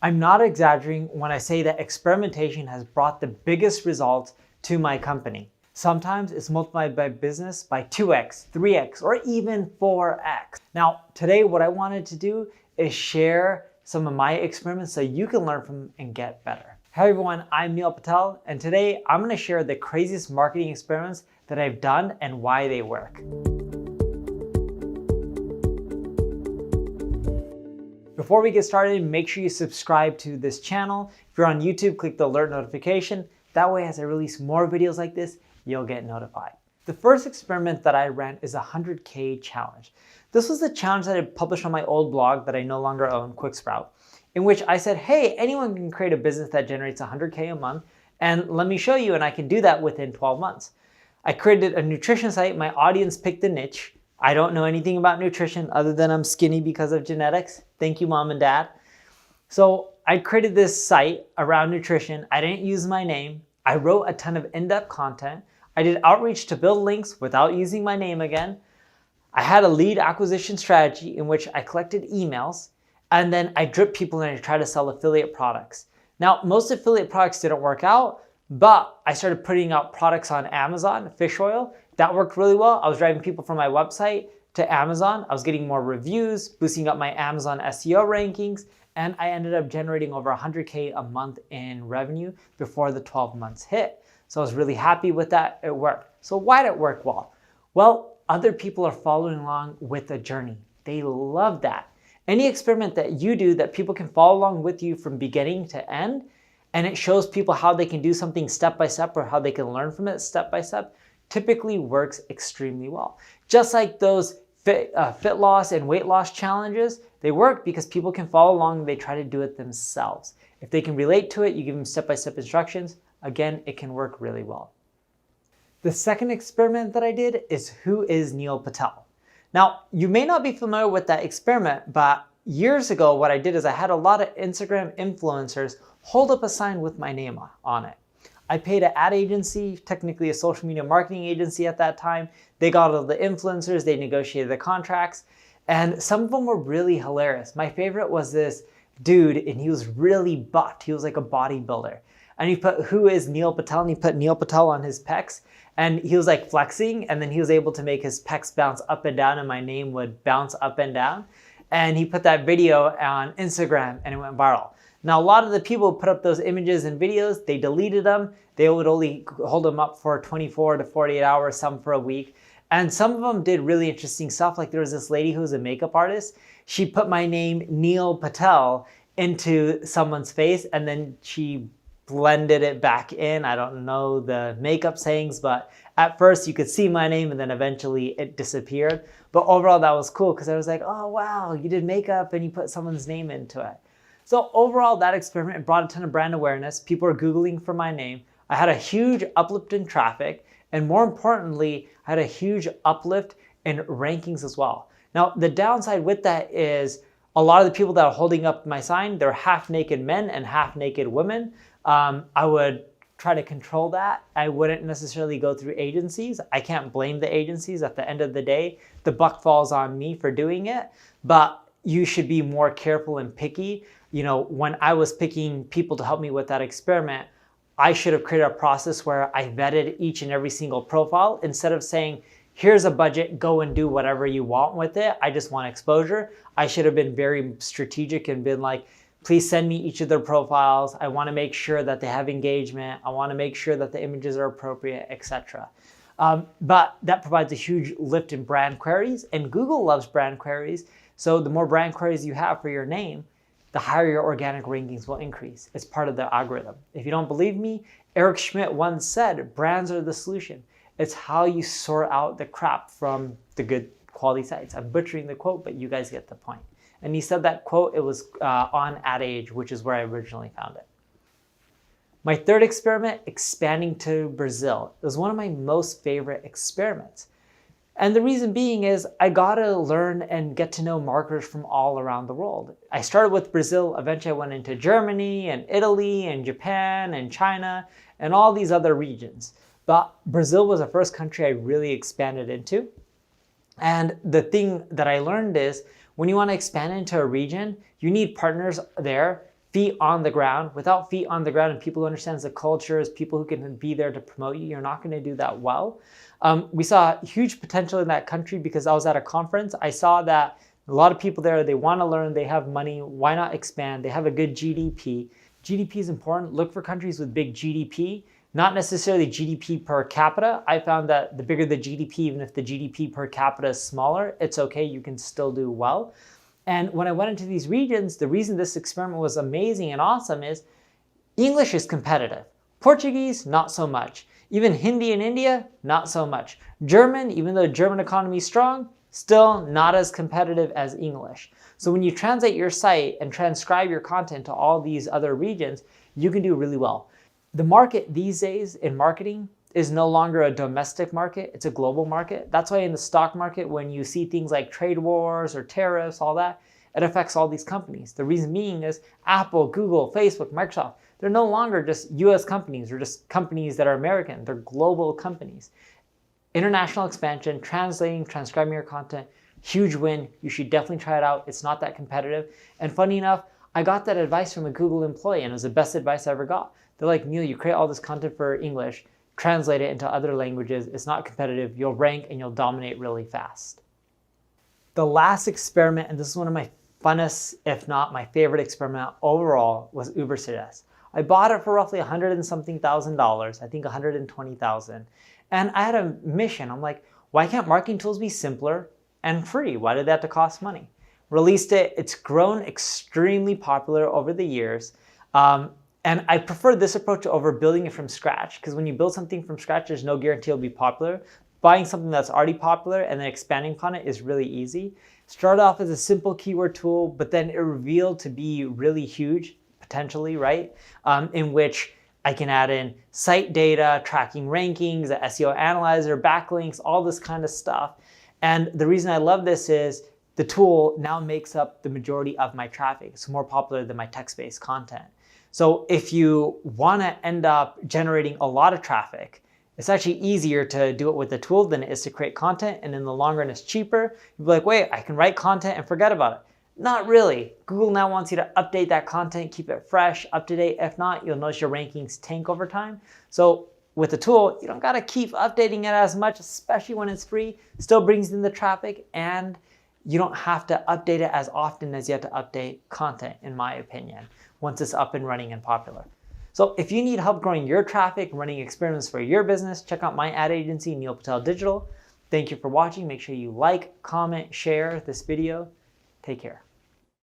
I'm not exaggerating when I say that experimentation has brought the biggest results to my company. Sometimes it's multiplied my business by 2x, 3x, or even 4x. Now, today what I wanted to do is share some of my experiments so you can learn from them and get better. Hey everyone, I'm Neil Patel, and today I'm going to share the craziest marketing experiments that I've done and why they work. Before we get started, make sure you subscribe to this channel. If you're on YouTube, click the alert notification. That way, as I release more videos like this, you'll get notified. The first experiment that I ran is a 100K challenge. This was the challenge that I published on my old blog that I no longer own, QuickSprout, in which I said, hey, anyone can create a business that generates 100K a month, and let me show you, and I can do that within 12 months. I created a nutrition site. My audience picked the niche. I don't know anything about nutrition other than I'm skinny because of genetics. Thank you, mom and dad. So I created this site around nutrition. I didn't use my name. I wrote a ton of in-depth content. I did outreach to build links without using my name again. I had a lead acquisition strategy in which I collected emails, and then I dripped people and I tried to sell affiliate products. Now, most affiliate products didn't work out, but I started putting out products on Amazon, fish oil. That worked really well. I was driving people from my website to Amazon. I was getting more reviews, boosting up my Amazon SEO rankings, and I ended up generating over 100K a month in revenue before the 12 months hit. So I was really happy with that. It worked. So why did it work well? Well, other people are following along with the journey. They love that. Any experiment that you do that people can follow along with you from beginning to end, and it shows people how they can do something step by step or how they can learn from it step by step, typically works extremely well. Just like those fit loss and weight loss challenges, they work because people can follow along and they try to do it themselves. If they can relate to it, you give them step-by-step instructions, again, it can work really well. The second experiment that I did is Who is Neil Patel? Now, you may not be familiar with that experiment, but years ago, what I did is I had a lot of Instagram influencers hold up a sign with my name on it. I paid an ad agency, technically a social media marketing agency at that time. They got all the influencers, they negotiated the contracts, and some of them were really hilarious. My favorite was this dude, and he was really buffed. He was like a bodybuilder. And he put, Who is Neil Patel? And he put Neil Patel on his pecs, and he was like flexing, and then he was able to make his pecs bounce up and down, and my name would bounce up and down. And he put that video on Instagram, and it went viral. Now, a lot of the people who put up those images and videos, they deleted them. They would only hold them up for 24 to 48 hours, some for a week. And some of them did really interesting stuff. Like there was this lady who was a makeup artist. She put my name, Neil Patel, into someone's face, and then she blended it back in. I don't know the makeup sayings, but at first you could see my name and then eventually it disappeared. But overall, that was cool because I was like, oh, wow, you did makeup and you put someone's name into it. So overall, that experiment brought a ton of brand awareness. People were Googling for my name. I had a huge uplift in traffic. And more importantly, I had a huge uplift in rankings as well. Now, the downside with that is a lot of the people that are holding up my sign, they're half naked men and half naked women. I would try to control that. I wouldn't necessarily go through agencies. I can't blame the agencies. At the end of the day, the buck falls on me for doing it. But you should be more careful and picky. You know, when I was picking people to help me with that experiment, I should have created a process where I vetted each and every single profile instead of saying, here's a budget, go and do whatever you want with it. I just want exposure. I should have been very strategic and been like, please send me each of their profiles. I want to make sure that they have engagement. I want to make sure that the images are appropriate, etc. But that provides a huge lift in brand queries, and Google loves brand queries. So the more brand queries you have for your name, the higher your organic rankings will increase. It's part of the algorithm. If you don't believe me, Eric Schmidt once said, brands are the solution. It's how you sort out the crap from the good quality sites. I'm butchering the quote, but you guys get the point. And he said that quote, it was on Ad Age, which is where I originally found it. My third experiment, expanding to Brazil. It was one of my most favorite experiments. And the reason being is I got to learn and get to know marketers from all around the world. I started with Brazil. Eventually I went into Germany and Italy and Japan and China and all these other regions. But Brazil was the first country I really expanded into. And the thing that I learned is when you want to expand into a region, you need partners there feet on the ground. Without feet on the ground and people who understand the cultures, people who can be there to promote you, you're not going to do that well. We saw huge potential in that country because I was at a conference. I saw that a lot of people there, they want to learn, they have money, why not expand? They have a good GDP. GDP is important. Look for countries with big GDP, not necessarily GDP per capita. I found that the bigger the GDP, even if the GDP per capita is smaller, it's okay, you can still do well. And when I went into these regions, the reason this experiment was amazing and awesome is English is competitive. Portuguese, not so much. Even Hindi in India, not so much. German, even though German economy is strong, still not as competitive as English. So when you translate your site and transcribe your content to all these other regions, you can do really well. The market these days in marketing is no longer a domestic market, it's a global market. That's why in the stock market, when you see things like trade wars or tariffs, all that, it affects all these companies. The reason being is Apple, Google, Facebook, Microsoft, they're no longer just US companies or just companies that are American, they're global companies. International expansion, translating, transcribing your content, huge win. You should definitely try it out. It's not that competitive. And funny enough, I got that advice from a Google employee and it was the best advice I ever got. They're like, Neil, you create all this content for English, translate it into other languages. It's not competitive. You'll rank and you'll dominate really fast. The last experiment, and this is one of my funnest, if not my favorite experiment overall, was Uber Suggest. I bought it for roughly $100 and something thousand, I think 120,000. And I had a mission. I'm like, why can't marketing tools be simpler and free? Why did they have to cost money? Released it. It's grown extremely popular over the years. And I prefer this approach over building it from scratch, because when you build something from scratch, there's no guarantee it'll be popular. Buying something that's already popular and then expanding upon it is really easy. Started off as a simple keyword tool, but then it revealed to be really huge, potentially, right? In which I can add in site data, tracking rankings, the SEO analyzer, backlinks, all this kind of stuff. And the reason I love this is the tool now makes up the majority of my traffic. It's more popular than my text-based content. So if you want to end up generating a lot of traffic, it's actually easier to do it with the tool than it is to create content. And in the long run, it's cheaper. You'll be like, wait, I can write content and forget about it. Not really. Google now wants you to update that content, keep it fresh, up to date. If not, you'll notice your rankings tank over time. So with the tool, you don't got to keep updating it as much, especially when it's free. Still brings in the traffic, and you don't have to update it as often as you have to update content, in my opinion, once it's up and running and popular. So if you need help growing your traffic, running experiments for your business, check out my ad agency, Neil Patel Digital. Thank you for watching. Make sure you like, comment, share this video. Take care.